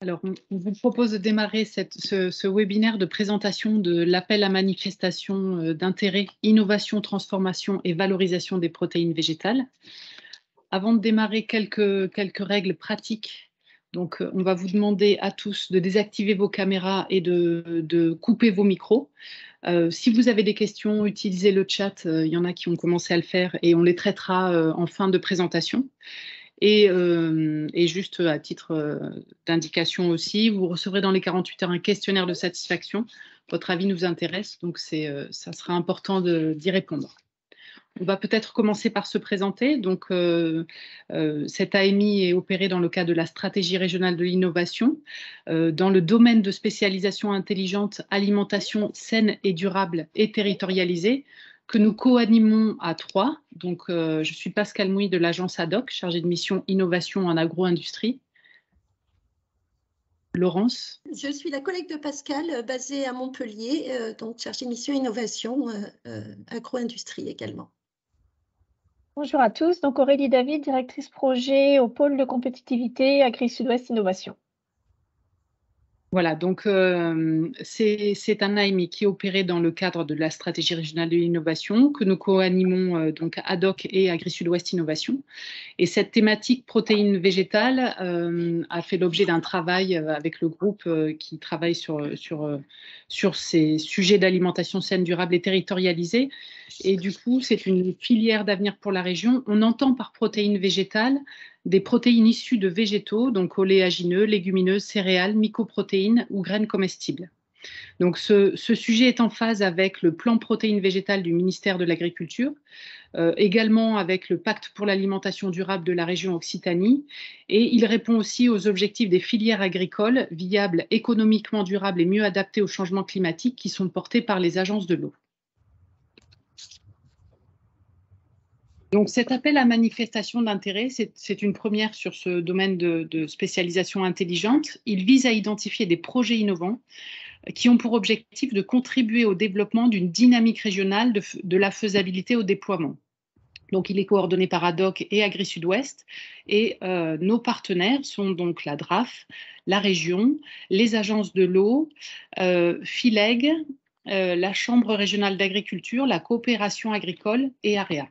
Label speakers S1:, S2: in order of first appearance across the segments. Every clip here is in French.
S1: Alors, on vous propose de démarrer ce webinaire de présentation de l'appel à manifestation d'intérêt, innovation, transformation et valorisation des protéines végétales. Avant de démarrer, quelques règles pratiques. Donc, on va vous demander à tous de désactiver vos caméras et de couper vos micros. Si vous avez des questions, utilisez le chat. Il y en a qui ont commencé à le faire et on les traitera en fin de présentation. Et juste à titre d'indication aussi, vous recevrez dans les 48 heures un questionnaire de satisfaction. Votre avis nous intéresse, donc ça sera important d'y répondre. On va peut-être commencer par se présenter. Donc, cette AMI est opérée dans le cadre de la stratégie régionale de l'innovation, dans le domaine de spécialisation intelligente, alimentation saine et durable et territorialisée, que nous co-animons à 3. Donc, je suis Pascale Mouy de l'agence ADOC, chargée de mission innovation en agro-industrie. Laurence?
S2: Je suis la collègue de Pascal, basée à Montpellier, donc chargée de mission innovation agro-industrie également.
S3: Bonjour à tous, donc Aurélie David, directrice projet au pôle de compétitivité Agri-Sud-Ouest Innovation.
S1: Voilà, donc c'est un AMI qui est opéré dans le cadre de la stratégie régionale de l'innovation que nous co-animons donc ADOC et Agri-Sud-Ouest Innovation. Et cette thématique protéines végétales a fait l'objet d'un travail avec le groupe qui travaille sur ces sujets d'alimentation saine, durable et territorialisée. Et du coup, c'est une filière d'avenir pour la région. On entend par protéines végétales des protéines issues de végétaux, donc oléagineux, légumineuses, céréales, mycoprotéines ou graines comestibles. Donc ce sujet est en phase avec le plan protéines végétales du ministère de l'Agriculture, également avec le pacte pour l'alimentation durable de la région Occitanie, et il répond aussi aux objectifs des filières agricoles viables, économiquement durables et mieux adaptées au changement climatique qui sont portés par les agences de l'eau. Donc cet appel à manifestation d'intérêt, c'est une première sur ce domaine de spécialisation intelligente. Il vise à identifier des projets innovants qui ont pour objectif de contribuer au développement d'une dynamique régionale de la faisabilité au déploiement. Donc il est coordonné par ADOC et Agri-Sud-Ouest et nos partenaires sont donc la DRAF, la région, les agences de l'eau, FILEG, la Chambre régionale d'agriculture, la coopération agricole et AREA.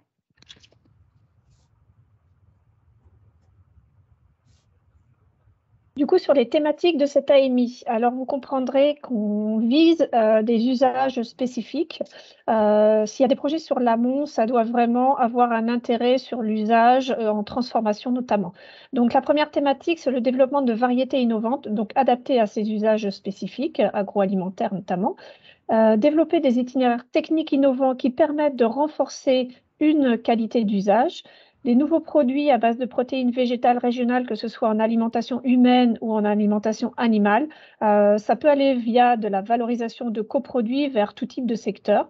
S3: Du coup, sur les thématiques de cette AMI, alors vous comprendrez qu'on vise des usages spécifiques. S'il y a des projets sur l'amont, ça doit vraiment avoir un intérêt sur l'usage en transformation notamment. Donc la première thématique, c'est le développement de variétés innovantes, donc adaptées à ces usages spécifiques, agroalimentaires notamment. Développer des itinéraires techniques innovants qui permettent de renforcer une qualité d'usage. Les nouveaux produits à base de protéines végétales régionales, que ce soit en alimentation humaine ou en alimentation animale, ça peut aller via de la valorisation de coproduits vers tout type de secteur.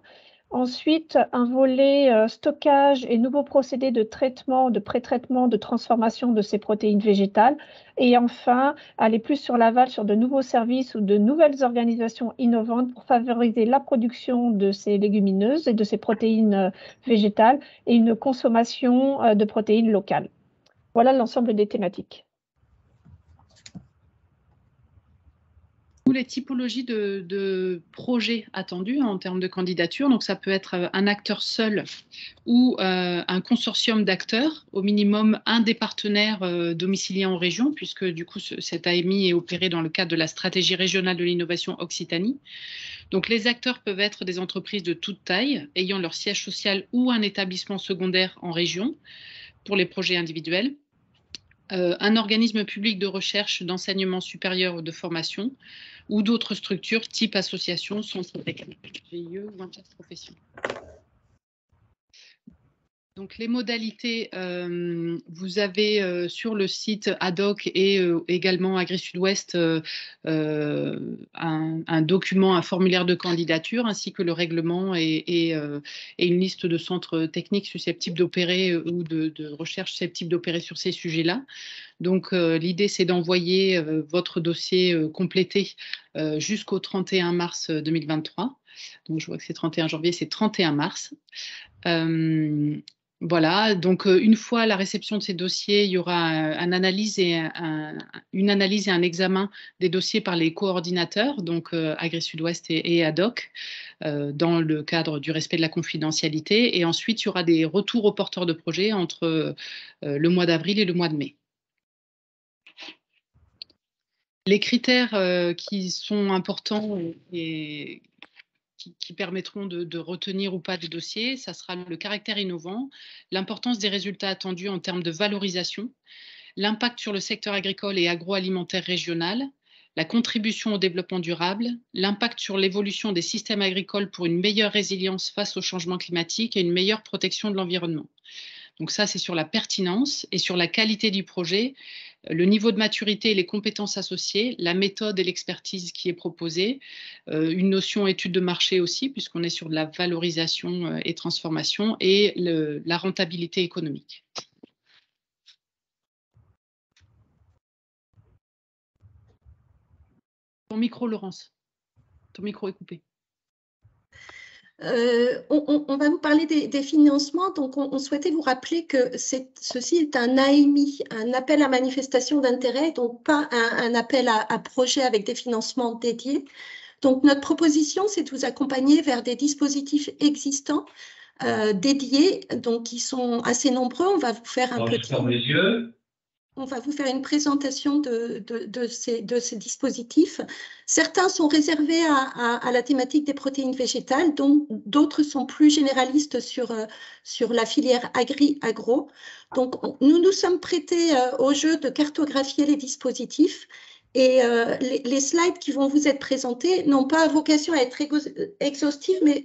S3: Ensuite, un volet stockage et nouveaux procédés de traitement, de pré-traitement, de transformation de ces protéines végétales. Et enfin, aller plus sur l'aval, sur de nouveaux services ou de nouvelles organisations innovantes pour favoriser la production de ces légumineuses et de ces protéines végétales et une consommation de protéines locales. Voilà l'ensemble des thématiques.
S1: Les typologies de projets attendus en termes de candidature. Donc, ça peut être un acteur seul ou un consortium d'acteurs, au minimum un des partenaires domiciliés en région, puisque du coup, cette AMI est opérée dans le cadre de la stratégie régionale de l'innovation Occitanie. Donc, les acteurs peuvent être des entreprises de toute taille, ayant leur siège social ou un établissement secondaire en région pour les projets individuels. Un organisme public de recherche, d'enseignement supérieur ou de formation, ou d'autres structures type association, centre technique, GIE ou interprofession. Donc les modalités, vous avez sur le site ADOC et également Agri-Sud-Ouest un document, un formulaire de candidature ainsi que le règlement et une liste de centres techniques susceptibles d'opérer ou de recherche susceptibles d'opérer sur ces sujets-là. Donc l'idée c'est d'envoyer votre dossier complété jusqu'au 31 mars 2023. Donc je vois que c'est 31 janvier, c'est 31 mars. Voilà, donc une fois la réception de ces dossiers, il y aura une analyse et un examen des dossiers par les coordinateurs, donc Agri-Sud-Ouest et ADOC, dans le cadre du respect de la confidentialité. Et ensuite, il y aura des retours aux porteurs de projets entre le mois d'avril et le mois de mai. Les critères qui sont importants et qui permettront de retenir ou pas des dossiers, ça sera le caractère innovant, l'importance des résultats attendus en termes de valorisation, l'impact sur le secteur agricole et agroalimentaire régional, la contribution au développement durable, l'impact sur l'évolution des systèmes agricoles pour une meilleure résilience face au changement climatique et une meilleure protection de l'environnement. Donc ça, c'est sur la pertinence et sur la qualité du projet, le niveau de maturité et les compétences associées, la méthode et l'expertise qui est proposée, une notion étude de marché aussi, puisqu'on est sur de la valorisation et transformation, et la rentabilité économique. Ton micro, Laurence. Ton micro est coupé.
S2: On va vous parler des financements. Donc, on souhaitait vous rappeler que ceci est un AMI, un appel à manifestation d'intérêt, donc pas un appel à projet avec des financements dédiés. Donc, notre proposition, c'est de vous accompagner vers des dispositifs existants dédiés, donc qui sont assez nombreux. On va vous faire on va vous faire une présentation de ces dispositifs. Certains sont réservés à la thématique des protéines végétales, dont d'autres sont plus généralistes sur la filière agri-agro. Donc, nous nous sommes prêtés au jeu de cartographier les dispositifs. Et les slides qui vont vous être présentés n'ont pas vocation à être exhaustives, mais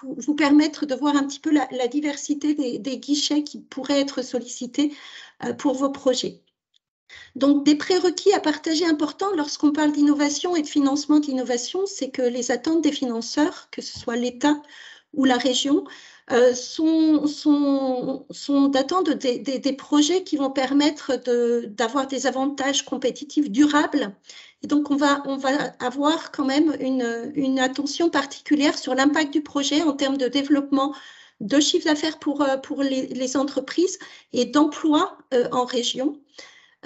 S2: vous permettre de voir un petit peu la diversité des guichets qui pourraient être sollicités pour vos projets. Donc, des prérequis à partager importants lorsqu'on parle d'innovation et de financement d'innovation, c'est que les attentes des financeurs, que ce soit l'État ou la région, sont d'attendre des projets qui vont permettre d'avoir des avantages compétitifs durables. Et donc, on va avoir quand même une attention particulière sur l'impact du projet en termes de développement de chiffre d'affaires pour les entreprises et d'emploi en région.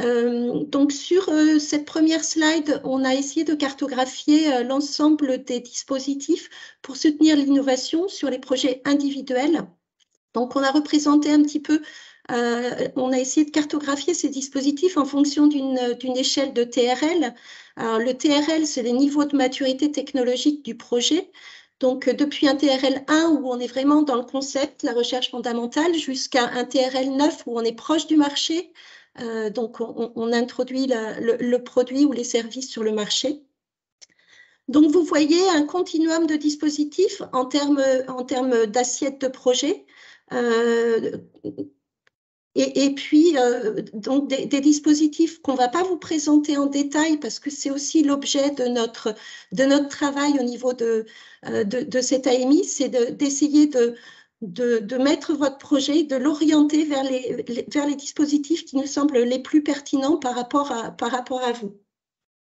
S2: Donc, sur cette première slide, on a essayé de cartographier l'ensemble des dispositifs pour soutenir l'innovation sur les projets individuels. Donc, on a représenté un petit peu, on a essayé de cartographier ces dispositifs en fonction d'une échelle de TRL. Alors, le TRL, c'est les niveaux de maturité technologique du projet. Donc, depuis un TRL 1 où on est vraiment dans le concept, la recherche fondamentale, jusqu'à un TRL 9 où on est proche du marché. Donc, on introduit le produit ou les services sur le marché. Donc, vous voyez un continuum de dispositifs en termes d'assiettes de projet. Et puis, donc des dispositifs qu'on ne va pas vous présenter en détail parce que c'est aussi l'objet de notre travail au niveau de cette AMI, c'est d'essayer de mettre votre projet, de l'orienter vers les dispositifs qui nous semblent les plus pertinents par rapport à vous.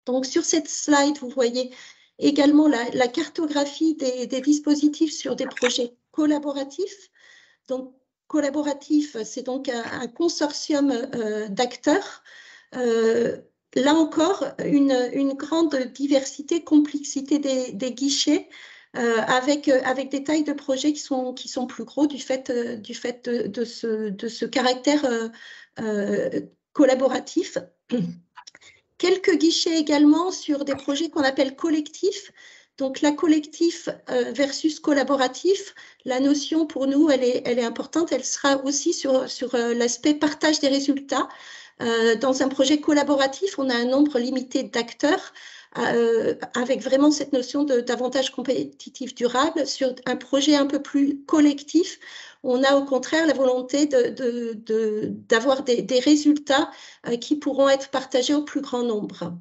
S2: Donc, sur cette slide, vous voyez également la cartographie des dispositifs sur des projets collaboratifs. Donc, collaboratif, c'est donc un consortium d'acteurs. Là encore, une grande diversité, complexité des guichets, avec des tailles de projets qui sont plus gros du fait de ce caractère collaboratif. Quelques guichets également sur des projets qu'on appelle collectifs. Donc, la collectif versus collaboratif, la notion pour nous, elle est importante. Elle sera aussi sur l'aspect partage des résultats. Dans un projet collaboratif, on a un nombre limité d'acteurs avec vraiment cette notion d'avantage compétitif durable. Sur un projet un peu plus collectif, on a au contraire la volonté d'avoir des résultats qui pourront être partagés au plus grand nombre.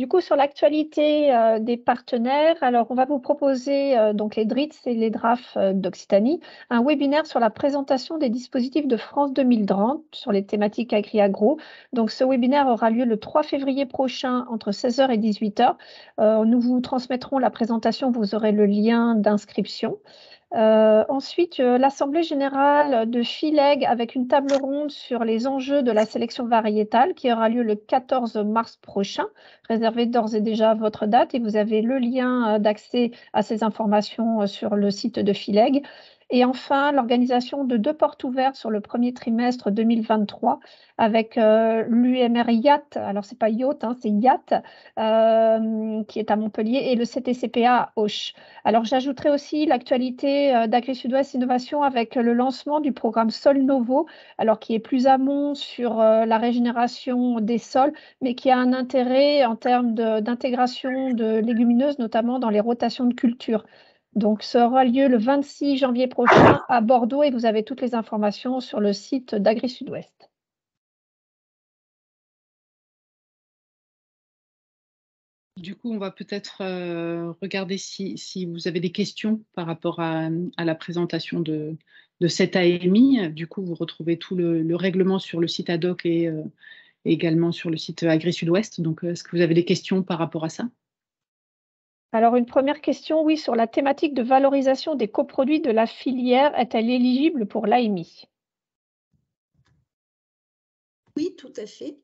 S3: Du coup, sur l'actualité des partenaires, alors on va vous proposer, donc les DRITS et les DRAF d'Occitanie, un webinaire sur la présentation des dispositifs de France 2030 sur les thématiques agri-agro. Donc ce webinaire aura lieu le 3 février prochain entre 16 h et 18 h. Nous vous transmettrons la présentation, vous aurez le lien d'inscription. Ensuite, l'Assemblée générale de FILEG avec une table ronde sur les enjeux de la sélection variétale qui aura lieu le 14 mars prochain. Réservez d'ores et déjà votre date et vous avez le lien d'accès à ces informations sur le site de FILEG. Et enfin, l'organisation de 2 portes ouvertes sur le premier trimestre 2023 avec l'UMR YAT, alors c'est pas YOT, hein, c'est YAT, qui est à Montpellier, et le CTCPA à Auch. Alors j'ajouterai aussi l'actualité d'Agri Sud-Ouest Innovation avec le lancement du programme Sol Novo, alors qui est plus amont sur la régénération des sols, mais qui a un intérêt en termes d'intégration de légumineuses, notamment dans les rotations de culture. Donc, ça aura lieu le 26 janvier prochain à Bordeaux et vous avez toutes les informations sur le site d'Agri Sud-Ouest.
S1: Du coup, on va peut-être regarder si vous avez des questions par rapport à la présentation de cette AMI. Du coup, vous retrouvez tout le règlement sur le site ADOC et également sur le site Agri Sud-Ouest. Donc, est-ce que vous avez des questions par rapport à ça?
S3: Alors, une première question, oui, sur la thématique de valorisation des coproduits de la filière, est-elle éligible pour l'AMI?
S2: Oui, tout à fait.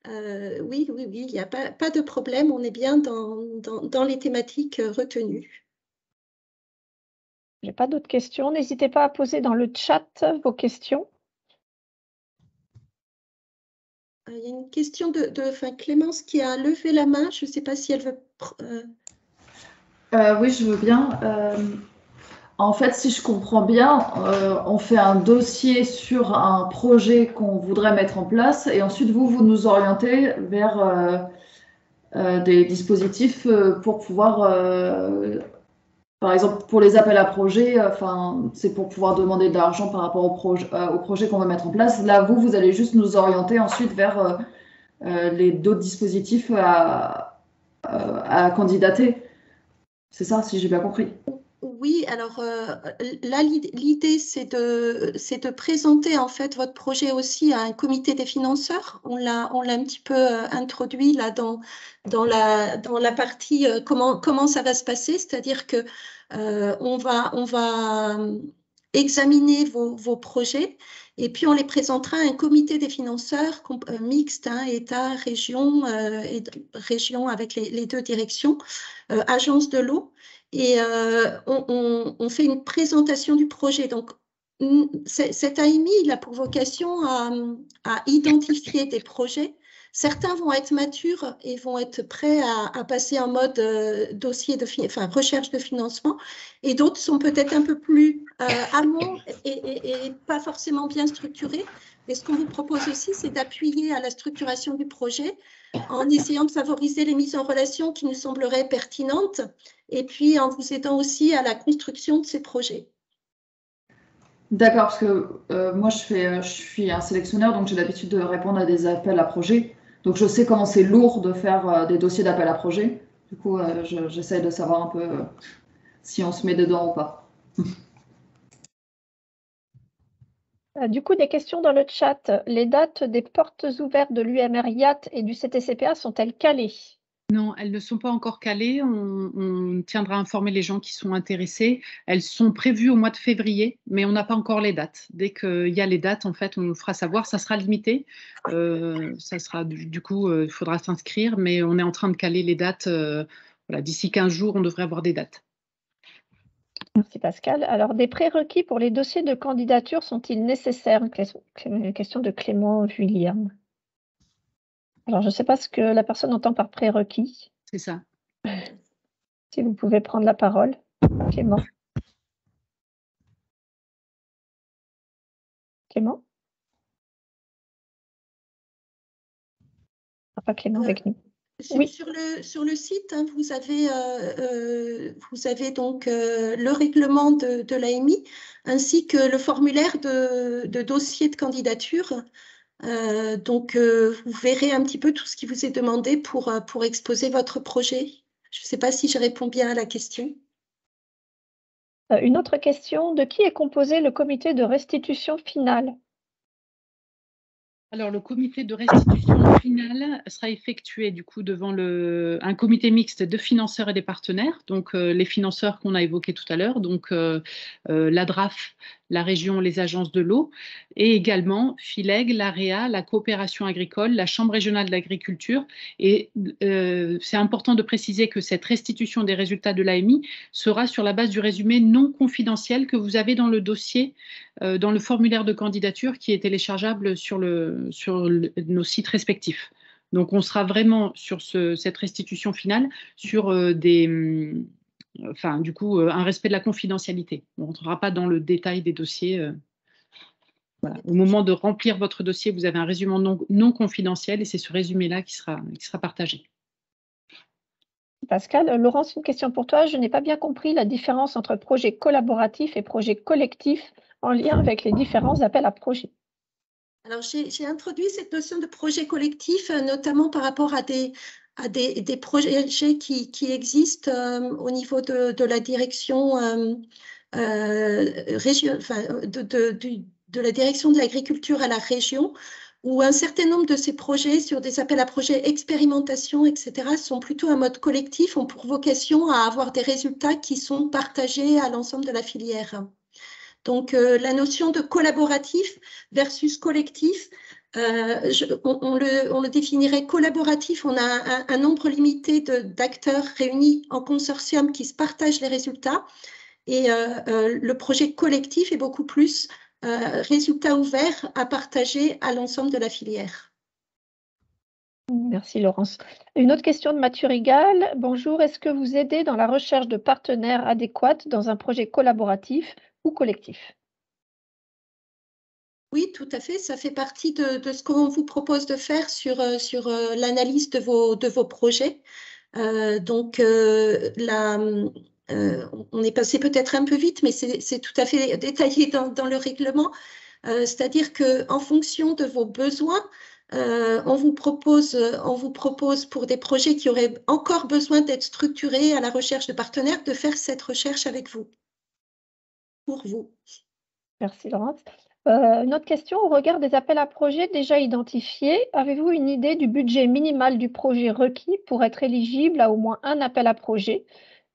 S2: Oui, il n'y a pas de problème, on est bien dans les thématiques retenues.
S3: Je n'ai pas d'autres questions. N'hésitez pas à poser dans le chat vos questions.
S2: Il y a une question de Clémence qui a levé la main. Je ne sais pas si elle veut...
S4: Oui, je veux bien. En fait, si je comprends bien, on fait un dossier sur un projet qu'on voudrait mettre en place et ensuite vous nous orientez vers des dispositifs pour pouvoir, par exemple, pour les appels à projets, c'est pour pouvoir demander de l'argent par rapport au projet qu'on va mettre en place. Là, vous allez juste nous orienter ensuite vers les d'autres dispositifs à candidater. C'est ça, si j'ai bien compris.
S2: Oui, alors là, l'idée, c'est de présenter en fait votre projet aussi à un comité des financeurs. On l'a un petit peu introduit là dans la partie comment ça va se passer, c'est-à-dire que on va examiner vos projets et puis on les présentera à un comité des financeurs mixte, hein, État, région, et région avec les 2 directions, agence de l'eau. Et on fait une présentation du projet. Donc, cet AMI, il a pour vocation à identifier des projets. Certains vont être matures et vont être prêts à passer en mode dossier recherche de financement. Et d'autres sont peut-être un peu plus amont et pas forcément bien structurés. Et ce qu'on vous propose aussi, c'est d'appuyer à la structuration du projet en essayant de favoriser les mises en relation qui nous sembleraient pertinentes et puis en vous aidant aussi à la construction de ces projets.
S4: D'accord, parce que moi, je suis un sélectionneur, donc j'ai l'habitude de répondre à des appels à projets. Donc, je sais comment c'est lourd de faire des dossiers d'appel à projets. Du coup, j'essaye de savoir un peu si on se met dedans ou pas.
S3: Du coup, des questions dans le chat. Les dates des portes ouvertes de l'UMR YAT et du CTCPA sont-elles calées?
S1: Non, elles ne sont pas encore calées. On tiendra à informer les gens qui sont intéressés. Elles sont prévues au mois de février, mais on n'a pas encore les dates. Dès qu'il y a les dates, en fait, on nous fera savoir. Ça sera limité. Ça sera, du coup, il faudra s'inscrire, mais on est en train de caler les dates. Voilà, d'ici 15 jours, on devrait avoir des dates.
S3: Merci Pascal. Alors, des prérequis pour les dossiers de candidature sont-ils nécessaires? Une question de Clément William. Alors, je ne sais pas ce que la personne entend par prérequis.
S1: C'est ça.
S3: Si vous pouvez prendre la parole, Clément. Clément? Pas Clément avec nous.
S2: Oui. Sur le site, hein, vous avez donc le règlement de l'AMI ainsi que le formulaire de dossier de candidature Donc, vous verrez un petit peu tout ce qui vous est demandé pour exposer votre projet. Je ne sais pas si je réponds bien à la question.
S3: Une autre question, de qui est composé le comité de restitution finale?
S1: Alors, le comité de restitution finale sera effectué du coup devant un comité mixte de financeurs et des partenaires, donc les financeurs qu'on a évoqués tout à l'heure, donc la DRAF, la région, les agences de l'eau, et également FILEG, l'AREA, la coopération agricole, la Chambre régionale de l'agriculture. Et c'est important de préciser que cette restitution des résultats de l'AMI sera sur la base du résumé non confidentiel que vous avez dans le dossier, dans le formulaire de candidature qui est téléchargeable sur nos sites respectifs. Donc, on sera vraiment sur cette restitution finale sur du coup, un respect de la confidentialité. On ne rentrera pas dans le détail des dossiers. Voilà. Au moment de remplir votre dossier, vous avez un résumé non confidentiel et c'est ce résumé-là qui sera partagé.
S3: Pascal, Laurence, une question pour toi. Je n'ai pas bien compris la différence entre projet collaboratif et projet collectif en lien avec les différents appels à projets.
S2: Alors, j'ai introduit cette notion de projet collectif, notamment par rapport à des projets qui existent au niveau de la direction de la direction de l'agriculture à la région, où un certain nombre de ces projets sur des appels à projets expérimentation, etc., sont plutôt un mode collectif, ont pour vocation à avoir des résultats qui sont partagés à l'ensemble de la filière. Donc, la notion de collaboratif versus collectif, on le définirait collaboratif. On a un nombre limité d'acteurs réunis en consortium qui se partagent les résultats. Et le projet collectif est beaucoup plus résultats ouverts à partager à l'ensemble de la filière.
S3: Merci Laurence. Une autre question de Mathieu Rigal. Bonjour, est-ce que vous aidez dans la recherche de partenaires adéquats dans un projet collaboratif ou collectif?
S2: Oui, tout à fait. Ça fait partie de ce qu'on vous propose de faire sur l'analyse de vos projets. On est passé peut-être un peu vite, mais c'est tout à fait détaillé dans le règlement. C'est-à-dire qu'en fonction de vos besoins, on vous propose pour des projets qui auraient encore besoin d'être structurés à la recherche de partenaires, de faire cette recherche avec vous, pour vous.
S3: Merci Laurence. Une autre question, au regard des appels à projets déjà identifiés, avez-vous une idée du budget minimal du projet requis pour être éligible à au moins un appel à projet?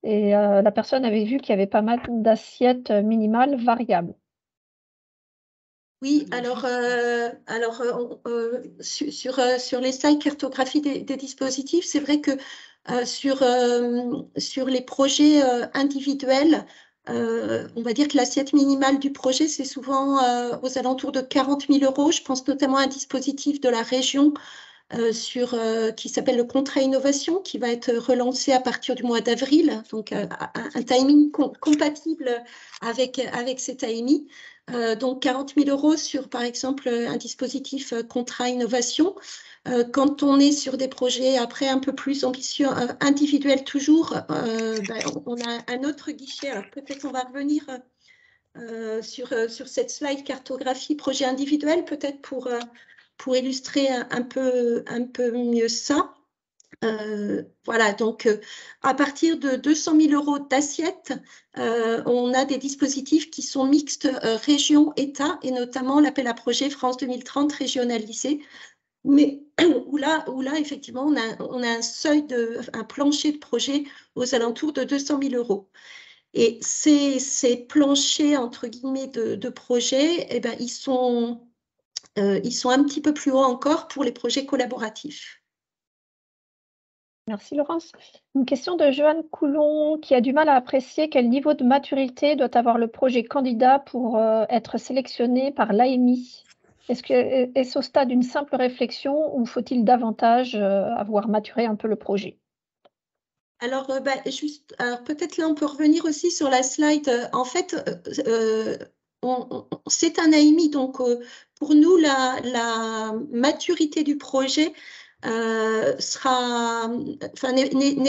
S3: Et la personne avait vu qu'il y avait pas mal d'assiettes minimales variables.
S2: Oui, alors sur les slides cartographie des dispositifs, c'est vrai que sur les projets individuels, on va dire que l'assiette minimale du projet, c'est souvent aux alentours de 40 000 €. Je pense notamment à un dispositif de la région qui s'appelle le contrat innovation, qui va être relancé à partir du mois d'avril, donc un timing compatible avec cet AMI. Donc 40 000 € sur, par exemple, un dispositif contrat innovation. Quand on est sur des projets après un peu plus ambitieux, individuels toujours, on a un autre guichet. Alors peut-être on va revenir sur cette slide cartographie projet individuel, peut-être pour illustrer un peu mieux ça. Voilà, donc à partir de 200 000 € d'assiette, on a des dispositifs qui sont mixtes région-État, et notamment l'appel à projet France 2030 régionalisé, mais où là effectivement, on a un seuil, un plancher de projet aux alentours de 200 000 €. Et ces planchers, entre guillemets, de projets, eh ben, ils sont un petit peu plus hauts encore pour les projets collaboratifs.
S3: Merci Laurence. Une question de Joanne Coulon qui a du mal à apprécier quel niveau de maturité doit avoir le projet candidat pour être sélectionné par l'AMI. Est-ce au stade d'une simple réflexion ou faut-il davantage avoir maturé un peu le projet?
S2: Alors, peut-être là, on peut revenir aussi sur la slide. En fait, c'est un AMI, donc pour nous, la maturité du projet n'est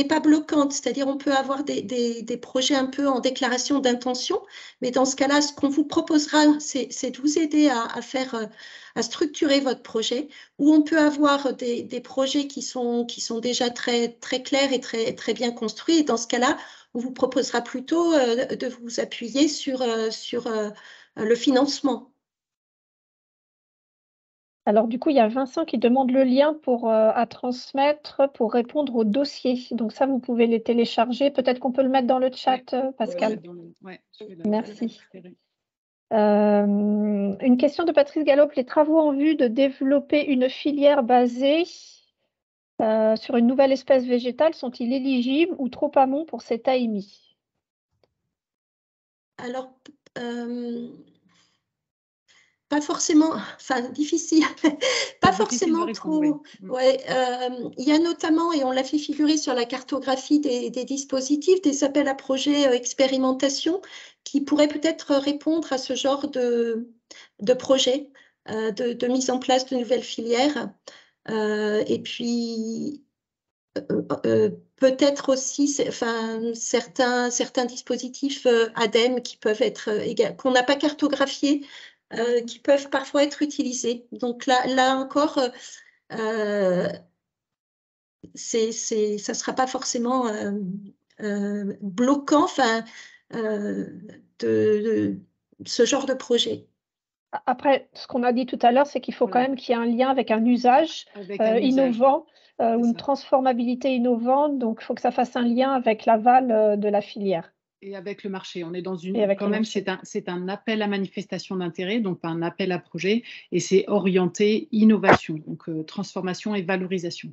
S2: pas bloquante, c'est-à-dire on peut avoir des projets un peu en déclaration d'intention, mais dans ce cas-là, ce qu'on vous proposera, c'est de vous aider à structurer votre projet, où on peut avoir des projets qui sont déjà très, très clairs et très, très bien construits, et dans ce cas-là, on vous proposera plutôt de vous appuyer sur le financement.
S3: Alors, du coup, il y a Vincent qui demande le lien à transmettre pour répondre au dossier. Donc ça, vous pouvez les télécharger. Peut-être qu'on peut le mettre dans le chat, Pascal. Merci. Une question de Patrice Gallop. Les travaux en vue de développer une filière basée sur une nouvelle espèce végétale sont-ils éligibles ou trop amont pour cette AMI?
S2: Alors, pas forcément, enfin difficile, pas forcément trop. Ouais, il y a notamment, et on l'a fait figurer sur la cartographie des dispositifs, des appels à projets expérimentation qui pourraient peut-être répondre à ce genre de projet, de mise en place de nouvelles filières. Et puis, peut-être aussi certains dispositifs ADEME qui peuvent être qu'on n'a pas cartographiés, qui peuvent parfois être utilisés. Donc là encore, ça ne sera pas forcément bloquant de ce genre de projet.
S3: Après, ce qu'on a dit tout à l'heure, c'est qu'il faut quand même qu'il y ait un lien avec un usage innovant ou une transformabilité innovante. Donc, il faut que ça fasse un lien avec l'aval de la filière.
S1: Et avec le marché. On est dans quand même, c'est un appel à manifestation d'intérêt, donc pas un appel à projet, et c'est orienté innovation, donc transformation et valorisation.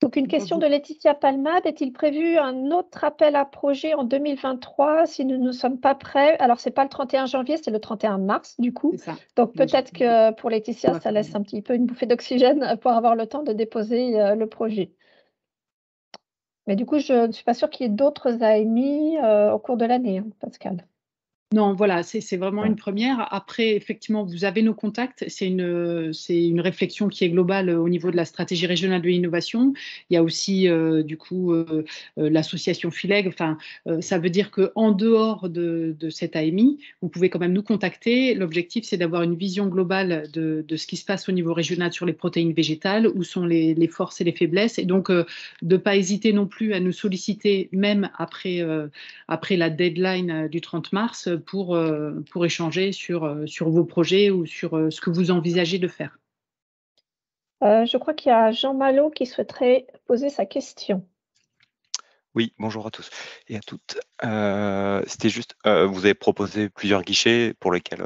S3: Donc, une question de Laetitia Palmade. Est-il prévu un autre appel à projet en 2023 si nous ne sommes pas prêts? Alors, ce n'est pas le 31 janvier, c'est le 31 mars, du coup. Donc, peut-être que pour Laetitia, ça laisse un petit peu une bouffée d'oxygène pour avoir le temps de déposer le projet. Mais du coup, je ne suis pas sûre qu'il y ait d'autres AMI au cours de l'année, hein, Pascal.
S1: Non, voilà, c'est vraiment une première. Après, effectivement, vous avez nos contacts. C'est une réflexion qui est globale au niveau de la stratégie régionale de l'innovation. Il y a aussi, du coup, l'association FILEG. Enfin, ça veut dire qu'en dehors de cette AMI, vous pouvez quand même nous contacter. L'objectif, c'est d'avoir une vision globale de ce qui se passe au niveau régional sur les protéines végétales, où sont les forces et les faiblesses. Et donc, de ne pas hésiter non plus à nous solliciter, même après la deadline du 30 mars, pour échanger sur vos projets ou sur ce que vous envisagez de faire.
S3: Je crois qu'il y a Jean Malo qui souhaiterait poser sa question.
S5: Oui, bonjour à tous et à toutes. C'était juste, vous avez proposé plusieurs guichets pour lesquels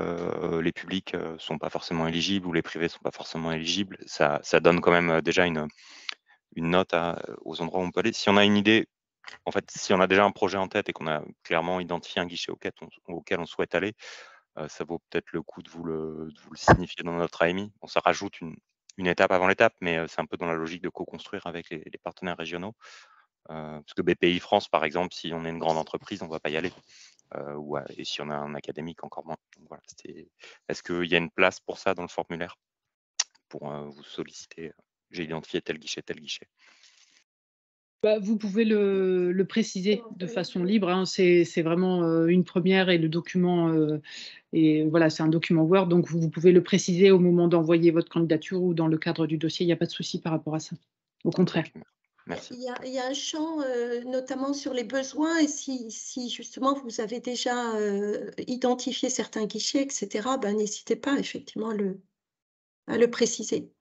S5: les publics ne sont pas forcément éligibles ou les privés ne sont pas forcément éligibles. Ça donne quand même déjà une note aux endroits où on peut aller. Si on a une idée, en fait, si on a déjà un projet en tête et qu'on a clairement identifié un guichet auquel on souhaite aller, ça vaut peut-être le coup de vous le signifier dans notre AMI. Bon, ça rajoute une étape avant l'étape, mais c'est un peu dans la logique de co-construire avec les partenaires régionaux. Parce que BPI France, par exemple, si on est une grande entreprise, on ne va pas y aller. Et si on a un académique, encore moins. Donc, voilà, est-ce qu'il y a une place pour ça dans le formulaire pour vous solliciter j'ai identifié tel guichet, tel guichet?
S1: Vous pouvez le préciser de façon libre, hein. C'est vraiment une première et le document, et voilà, c'est un document Word, donc vous pouvez le préciser au moment d'envoyer votre candidature ou dans le cadre du dossier, il n'y a pas de souci par rapport à ça. Au contraire.
S5: Merci.
S2: Il y a un champ notamment sur les besoins et si justement vous avez déjà identifié certains guichets, etc., n'hésitez pas effectivement à le préciser.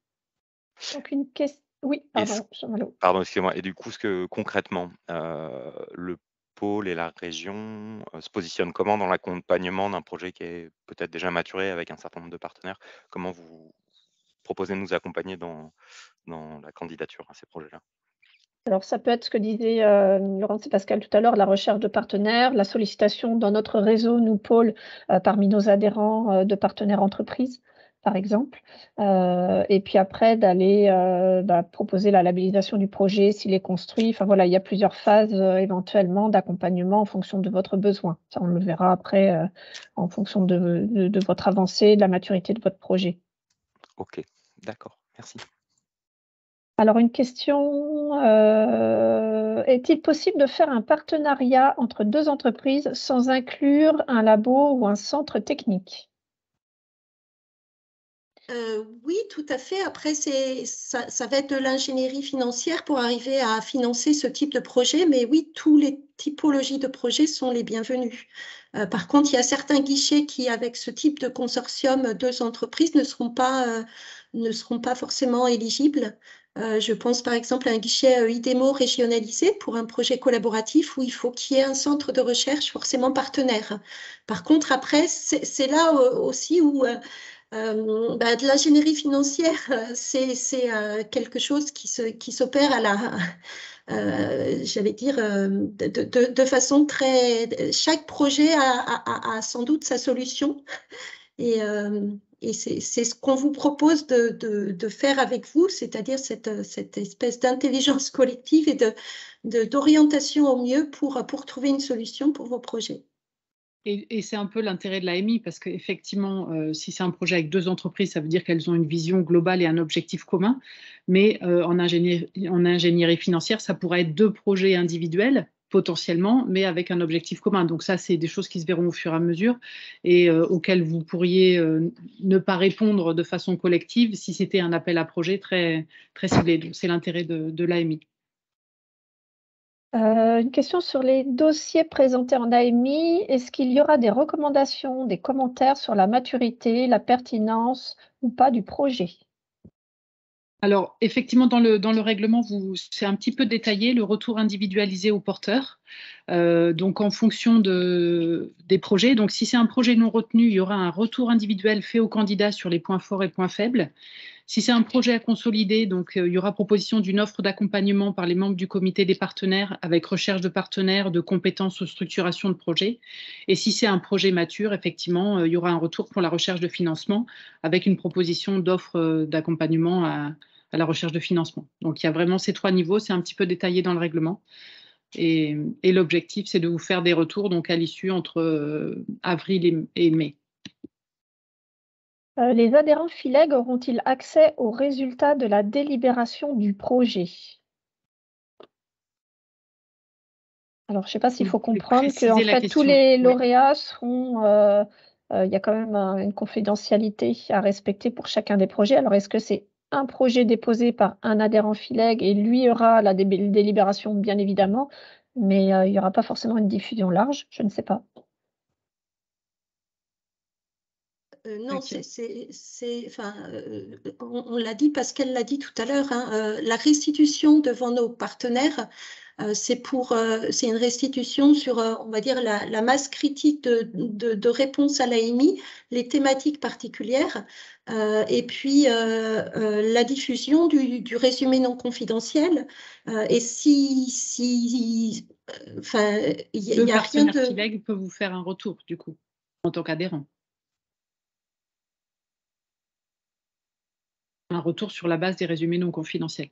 S3: Donc une question. Oui, pardon, Jean-Malo.
S5: Pardon, excusez-moi. Et du coup, concrètement, le pôle et la région se positionnent comment dans l'accompagnement d'un projet qui est peut-être déjà maturé avec un certain nombre de partenaires? Comment vous proposez de nous accompagner dans la candidature à ces projets-là?
S3: Alors, ça peut être ce que disait Laurence et Pascal tout à l'heure, la recherche de partenaires, la sollicitation dans notre réseau, nous, pôle, parmi nos adhérents de partenaires entreprises, par exemple. Et puis après, d'aller proposer la labellisation du projet s'il est construit. Enfin voilà, il y a plusieurs phases éventuellement d'accompagnement en fonction de votre besoin. Ça, on le verra après en fonction de votre avancée, de la maturité de votre projet.
S5: Ok, d'accord, merci.
S3: Alors, une question, est-il possible de faire un partenariat entre 2 entreprises sans inclure un labo ou un centre technique?
S2: Oui, tout à fait. Après, ça va être de l'ingénierie financière pour arriver à financer ce type de projet. Mais oui, toutes les typologies de projets sont les bienvenus. Par contre, il y a certains guichets qui, avec ce type de consortium, 2 entreprises ne seront pas forcément éligibles. Je pense par exemple à un guichet IDEMO régionalisé pour un projet collaboratif où il faut qu'il y ait un centre de recherche forcément partenaire. Par contre, après, c'est là aussi où de l'ingénierie financière, c'est quelque chose qui s'opère à la, j'allais dire, de façon très. Chaque projet a sans doute sa solution. Et c'est ce qu'on vous propose de faire avec vous, c'est-à-dire cette espèce d'intelligence collective et d'orientation au mieux pour trouver une solution pour vos projets.
S1: Et c'est un peu l'intérêt de l'AMI, parce qu'effectivement, si c'est un projet avec 2 entreprises, ça veut dire qu'elles ont une vision globale et un objectif commun. Mais en ingénierie financière, ça pourrait être 2 projets individuels, potentiellement, mais avec un objectif commun. Donc ça, c'est des choses qui se verront au fur et à mesure et auxquelles vous pourriez ne pas répondre de façon collective si c'était un appel à projet très, très ciblé. Donc c'est l'intérêt de l'AMI.
S3: Une question sur les dossiers présentés en AMI. Est-ce qu'il y aura des recommandations, des commentaires sur la maturité, la pertinence ou pas du projet?
S1: Alors, effectivement, dans le règlement, c'est un petit peu détaillé, le retour individualisé au porteur. Donc, en fonction des projets. Donc, si c'est un projet non retenu, il y aura un retour individuel fait au candidat sur les points forts et points faibles. Si c'est un projet à consolider, donc il y aura proposition d'une offre d'accompagnement par les membres du comité des partenaires avec recherche de partenaires, de compétences ou structuration de projet. Et si c'est un projet mature, effectivement, il y aura un retour pour la recherche de financement avec une proposition d'offre d'accompagnement à la recherche de financement. Donc il y a vraiment ces 3 niveaux, c'est un petit peu détaillé dans le règlement. Et l'objectif, c'est de vous faire des retours donc à l'issue entre avril et mai.
S3: Les adhérents FILEG auront-ils accès aux résultats de la délibération du projet? Alors, je ne sais pas s'il faut comprendre que en fait, tous les lauréats seront, il y a quand même une confidentialité à respecter pour chacun des projets. Alors, est-ce que c'est un projet déposé par un adhérent FILEG et lui aura la délibération, bien évidemment, mais il n'y aura pas forcément une diffusion large, je ne sais pas.
S2: Non, on l'a dit, Pascal l'a dit tout à l'heure, hein, la restitution devant nos partenaires, c'est une restitution sur, on va dire, la masse critique de réponse à l'AMI, les thématiques particulières, et puis la diffusion du résumé non confidentiel. Et enfin, il y a rien de.
S1: Le partenaire FILEG peut vous faire un retour, du coup, en tant qu'adhérent. Un retour sur la base des résumés non confidentiels.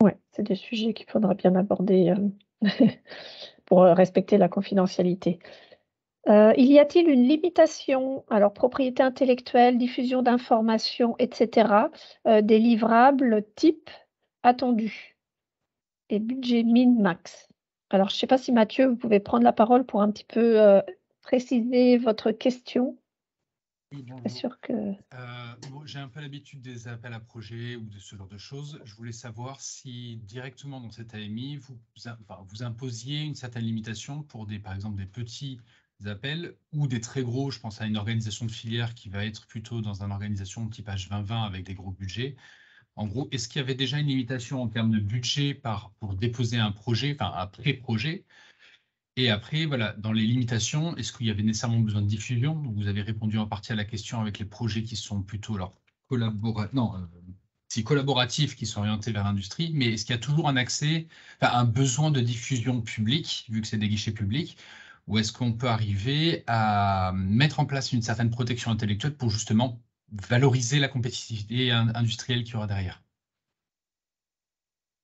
S3: Oui, c'est des sujets qu'il faudra bien aborder pour respecter la confidentialité. Y a-t-il une limitation, alors propriété intellectuelle, diffusion d'informations, etc., des livrables type attendus et budget min-max? Alors, je ne sais pas si Mathieu, vous pouvez prendre la parole pour un petit peu préciser votre question.
S6: Oui, bonjour.
S3: Bien sûr que.
S6: J'ai un peu l'habitude des appels à projets ou de ce genre de choses. Je voulais savoir si directement dans cette AMI, vous imposiez une certaine limitation pour par exemple des petits appels ou des très gros. Je pense à une organisation de filière qui va être plutôt dans une organisation type H2020 avec des gros budgets. En gros, est-ce qu'il y avait déjà une limitation en termes de budget pour déposer un projet, enfin un pré-projet? Et après, voilà, dans les limitations, est-ce qu'il y avait nécessairement besoin de diffusion? Vous avez répondu en partie à la question avec les projets qui sont plutôt collaboratifs, qui sont orientés vers l'industrie, mais est-ce qu'il y a toujours un besoin de diffusion publique, vu que c'est des guichets publics, ou est-ce qu'on peut arriver à mettre en place une certaine protection intellectuelle pour justement valoriser la compétitivité industrielle qu'il y aura derrière?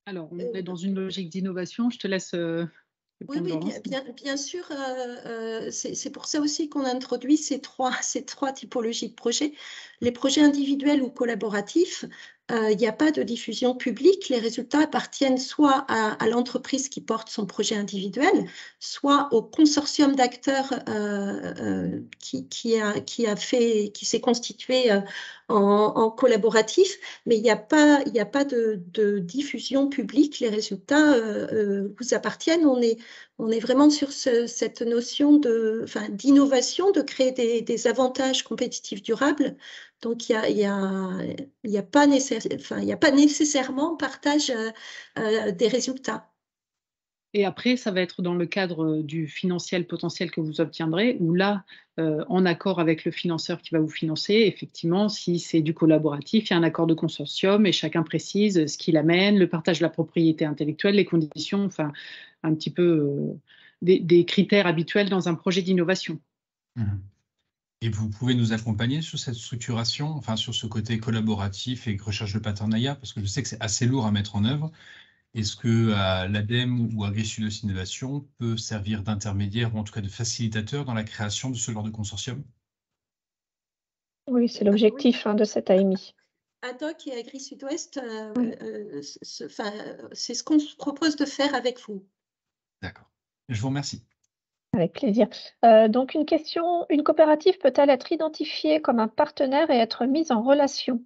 S1: Alors, on est dans une logique d'innovation. Je te laisse.
S2: Oui, bien sûr. C'est pour ça aussi qu'on introduit ces trois typologies de projets. Les projets individuels ou collaboratifs, il n'y a pas de diffusion publique. Les résultats appartiennent soit à l'entreprise qui porte son projet individuel, soit au consortium d'acteurs qui s'est constitué en collaboratif, mais il n'y a pas de diffusion publique. Les résultats vous appartiennent. On est vraiment sur cette notion d'innovation, de créer des avantages compétitifs durables. Donc, il n'y a pas nécessairement partage des résultats.
S1: Et après, ça va être dans le cadre du financier potentiel que vous obtiendrez, où là, en accord avec le financeur qui va vous financer, effectivement, si c'est du collaboratif, il y a un accord de consortium et chacun précise ce qu'il amène, le partage de la propriété intellectuelle, les conditions, enfin, un petit peu des critères habituels dans un projet d'innovation.
S6: Et vous pouvez nous accompagner sur cette structuration, enfin sur ce côté collaboratif et recherche de partenariat, parce que je sais que c'est assez lourd à mettre en œuvre. Est-ce que l'ADEME ou Agri-Sud-Ouest Innovation peut servir d'intermédiaire ou en tout cas de facilitateur dans la création de ce genre de consortium?
S3: Oui, c'est l'objectif de cette AMI.
S2: ADOC et Agri-Sud-Ouest, c'est ce qu'on se propose de faire avec vous.
S6: D'accord. Je vous remercie.
S3: Avec plaisir. Donc une question, une coopérative peut-elle être identifiée comme un partenaire et être mise en relation?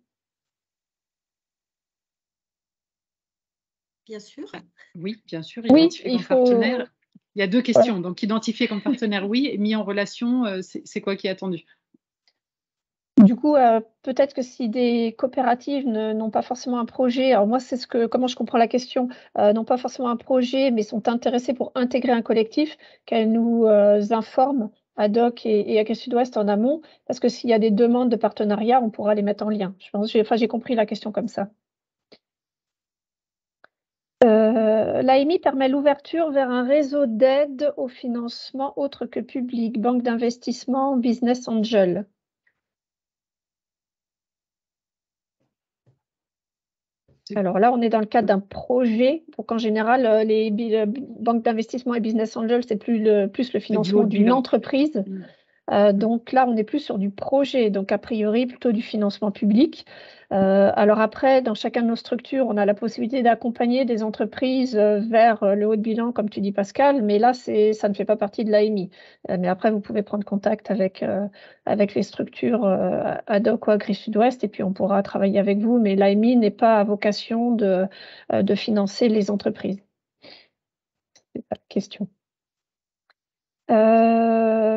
S2: Bien sûr.
S1: Oui, bien sûr,
S3: Oui,
S1: identifié comme partenaire. Il y a deux questions. Donc, identifié comme partenaire, oui, et mis en relation, c'est quoi qui est attendu?
S3: Du coup, peut-être que si des coopératives n'ont pas forcément un projet, alors moi, comment je comprends la question, n'ont pas forcément un projet, mais sont intéressées pour intégrer un collectif, qu'elles nous informent, ADOC et Agri Sud-Ouest en amont, parce que s'il y a des demandes de partenariat, on pourra les mettre en lien. J'ai compris la question comme ça. L'AMI permet l'ouverture vers un réseau d'aide au financement autre que public, banque d'investissement, business angel. Alors là, on est dans le cadre d'un projet. Donc en général, les banques d'investissement et business angel, c'est plus le financement d'une entreprise. Donc là, on est plus sur du projet, donc a priori plutôt du financement public. Alors après, dans chacun de nos structures, on a la possibilité d'accompagner des entreprises vers le haut de bilan, comme tu dis Pascal, mais là, ça ne fait pas partie de l'AMI. Mais après, vous pouvez prendre contact avec les structures ADOC ou Agri Sud-Ouest et puis on pourra travailler avec vous, mais l'AMI n'est pas à vocation de financer les entreprises. C'est pas la question.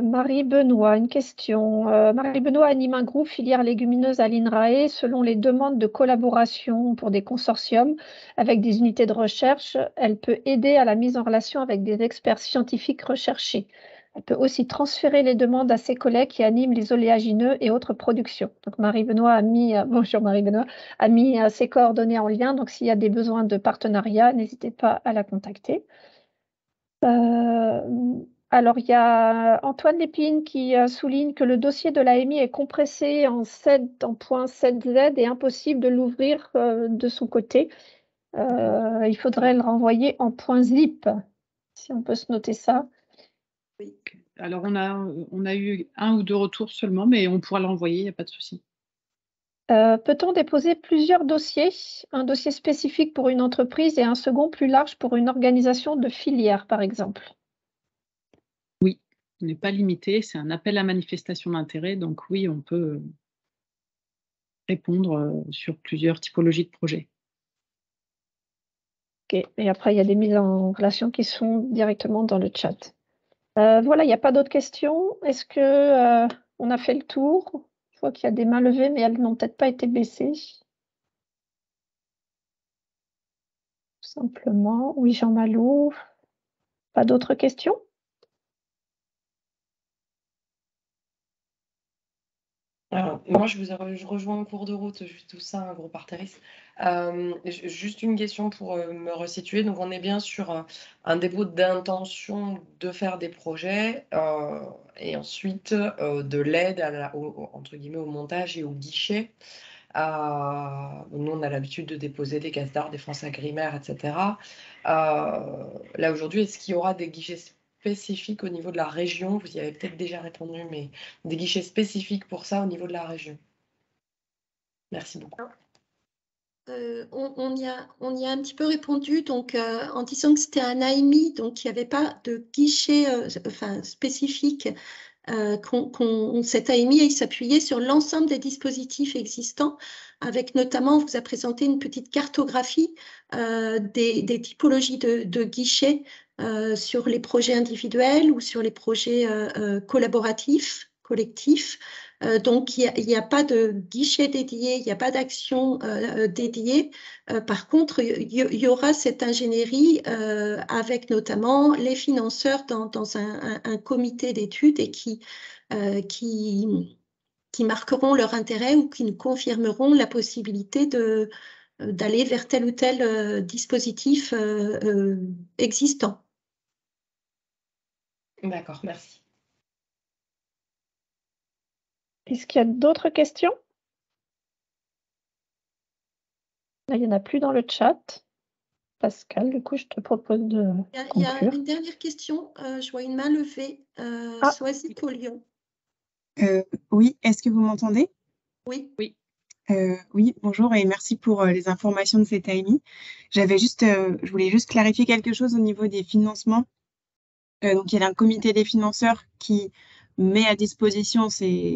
S3: Marie-Benoît, une question. Marie-Benoît anime un groupe filière légumineuse à l'INRAE selon les demandes de collaboration pour des consortiums avec des unités de recherche. Elle peut aider à la mise en relation avec des experts scientifiques recherchés. Elle peut aussi transférer les demandes à ses collègues qui animent les oléagineux et autres productions. Donc Marie-Benoît a mis, bonjour Marie-Benoît, a mis ses coordonnées en lien. Donc s'il y a des besoins de partenariat, n'hésitez pas à la contacter. Alors, il y a Antoine Lépine qui souligne que le dossier de l'AMI est compressé en point 7Z et impossible de l'ouvrir de son côté. Il faudrait le renvoyer en point zip, si on peut se noter ça.
S1: Oui. Alors, on a eu 1 ou 2 retours seulement, mais on pourra le renvoyer, il n'y a pas de souci.
S3: Peut-on déposer plusieurs dossiers, un dossier spécifique pour une entreprise et un second plus large pour une organisation de filière, par exemple?
S1: Oui, on n'est pas limité, c'est un appel à manifestation d'intérêt, donc oui, on peut répondre sur plusieurs typologies de projets.
S3: Ok, et après, il y a des mises en relation qui sont directement dans le chat. Voilà, il n'y a pas d'autres questions. Est-ce que on a fait le tour? Je vois qu'il y a des mains levées, mais elles n'ont peut-être pas été baissées. Tout simplement. Oui, Jean Malou. Pas d'autres questions?
S7: Alors, moi, je rejoins en cours de route, je suis tout ça, un gros parteriste. Juste une question pour me resituer. Donc, on est bien sur un dépôt d'intention de faire des projets et ensuite de l'aide entre guillemets au montage et au guichet. Nous, on a l'habitude de déposer des cases d'art, des France Agrimaire, etc. Là, aujourd'hui, est-ce qu'il y aura des guichets spécifiques au niveau de la région? Vous y avez peut-être déjà répondu, mais des guichets spécifiques pour ça au niveau de la région. Merci beaucoup.
S2: on y a un petit peu répondu donc, en disant que c'était un AMI, donc il n'y avait pas de guichet spécifique. Cet AMI il s'appuyait sur l'ensemble des dispositifs existants, avec notamment, on vous a présenté une petite cartographie des typologies de guichets sur les projets individuels ou sur les projets collaboratifs, collectifs. Donc, il n'y a pas de guichet dédié, il n'y a pas d'action dédiée. Par contre, il y aura cette ingénierie avec notamment les financeurs dans un comité d'études et qui marqueront leur intérêt ou qui nous confirmeront la possibilité d'aller vers tel ou tel dispositif existant.
S7: D'accord, merci.
S3: Est-ce qu'il y a d'autres questions? Là, il n'y en a plus dans le chat. Pascal, du coup, je te propose de
S2: Il y a
S3: conclure.
S2: une dernière question. Je vois une main levée. Soisy Collion.
S8: Oui, est-ce que vous m'entendez?
S2: Oui.
S1: Oui.
S8: Oui, bonjour et merci pour les informations de cet AMI. Je voulais juste clarifier quelque chose au niveau des financements. Donc, il y a un comité des financeurs qui met à disposition,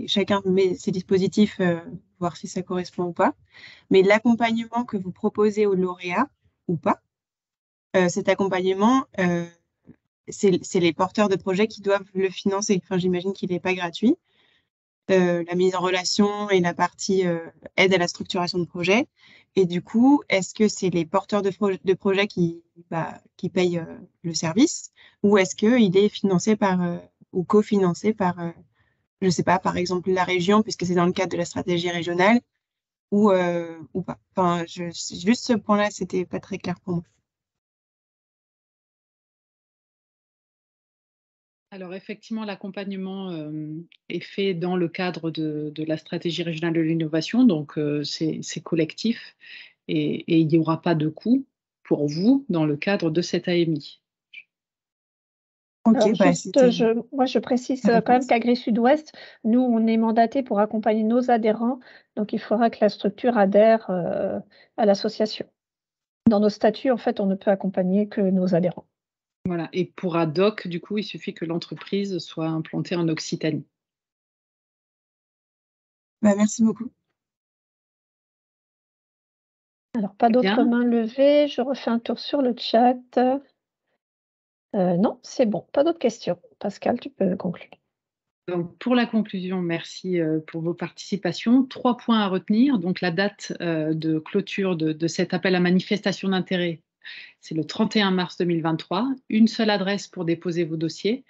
S8: chacun met ses dispositifs, voir si ça correspond ou pas. Mais l'accompagnement que vous proposez aux lauréats ou pas, cet accompagnement, c'est les porteurs de projets qui doivent le financer. Enfin, j'imagine qu'il n'est pas gratuit. La mise en relation et la partie aide à la structuration de projet. Et du coup, est-ce que c'est les porteurs de projets qui payent le service ou est-ce qu'il est financé par ou cofinancé par, je ne sais pas, par exemple la région, puisque c'est dans le cadre de la stratégie régionale ou pas. Enfin, juste ce point-là, c'était pas très clair pour moi.
S1: Alors effectivement, l'accompagnement est fait dans le cadre de la stratégie régionale de l'innovation, donc c'est collectif et il n'y aura pas de coût pour vous dans le cadre de cet AMI.
S3: Alors, moi, je précise quand même qu'Agri Sud-Ouest, nous, on est mandaté pour accompagner nos adhérents, donc il faudra que la structure adhère à l'association. Dans nos statuts, en fait, on ne peut accompagner que nos adhérents.
S1: Voilà, et pour ADOC, du coup, il suffit que l'entreprise soit implantée en Occitanie.
S8: Merci beaucoup.
S3: Alors, pas d'autres mains levées. Je refais un tour sur le chat. Non, c'est bon. Pas d'autres questions. Pascal, tu peux conclure.
S1: Donc, pour la conclusion, merci pour vos participations. 3 points à retenir. Donc, la date de clôture de cet appel à manifestation d'intérêt, c'est le 31 mars 2023. Une seule adresse pour déposer vos dossiers.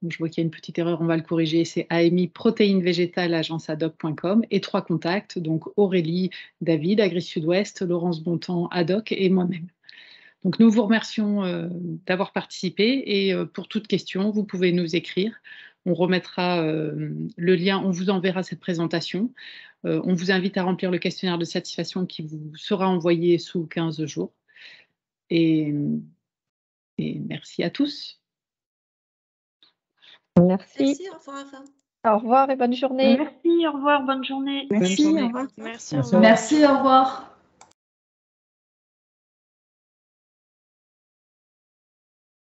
S1: Donc, je vois qu'il y a une petite erreur, on va le corriger. C'est ami-protéines-végétales-agence-adoc.com et 3 contacts. Donc, Aurélie, David, Agri Sud-Ouest, Laurence Bontemps, Adoc et moi-même. Donc, nous vous remercions d'avoir participé et pour toute question, vous pouvez nous écrire. On remettra le lien, on vous enverra cette présentation. On vous invite à remplir le questionnaire de satisfaction qui vous sera envoyé sous 15 jours. Et merci à tous.
S3: Merci.
S2: Au revoir.
S3: Au revoir et bonne journée.
S9: Merci, au revoir, bonne journée.
S8: Merci, au revoir.
S7: Merci, au revoir.